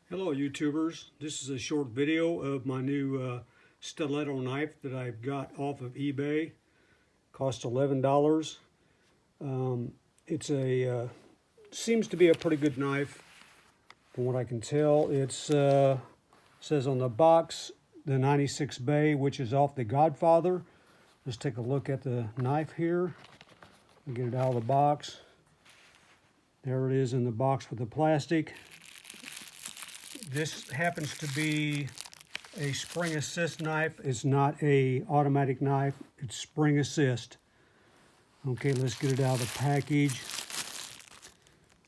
Hello YouTubers, this is a short video of my new stiletto knife that I've got off of eBay. Cost $11. It's a seems to be a pretty good knife from what I can tell. It says on the box the 96 Bay, which is off the Godfather. Let's take a look at the knife here. Get it out of the box. There it is in the box with the plastic. This happens to be a spring assist knife. It's not a automatic knife. It's spring assist. Okay, let's get it out of the package.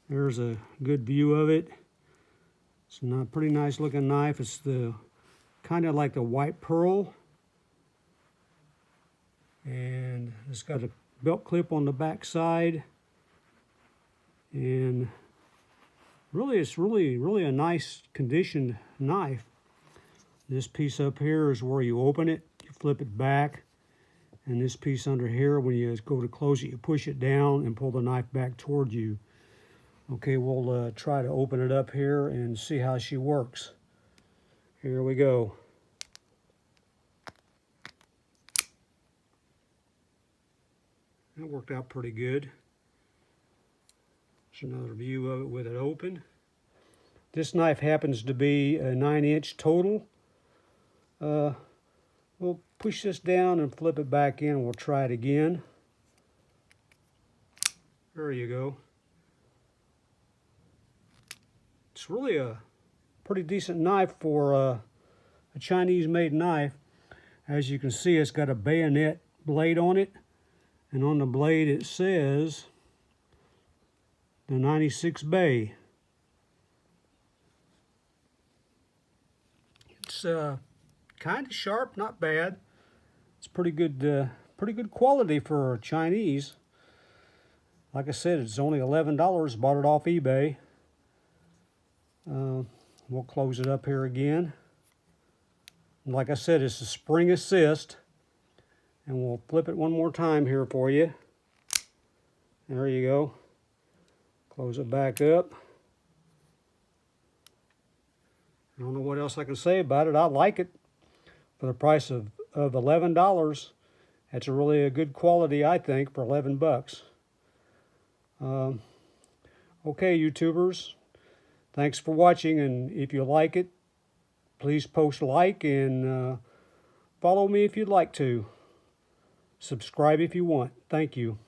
There's a good view of it. It's a pretty nice looking knife. It's the kind of like the white pearl. And it's got a belt clip on the back side. And really, it's really a nice conditioned knife. This piece up here is where you open it, you flip it back, and this piece under here, when you go to close it, you push it down and pull the knife back toward you. Okay, we'll try to open it up here and see how she works. Here we go. That worked out pretty good. Another view of it with it open. This knife happens to be a 9-inch total. We'll push this down and flip it back in and we'll try it again. There you go. It's really a pretty decent knife for a Chinese-made knife. As you can see, it's got a bayonet blade on it, and on the blade it says the 96 Bay. It's kind of sharp, not bad. It's pretty good quality for Chinese. Like I said, it's only $11. Bought it off eBay. We'll close it up here again. Like I said, it's a spring assist, and we'll flip it one more time here for you. There you go. Close it back up. I don't know what else I can say about it. I like it for the price of $11. That's really a good quality, I think, for 11 bucks. Okay, YouTubers, thanks for watching, and if you like it, please post like and follow me if you'd like to. Subscribe if you want. Thank you.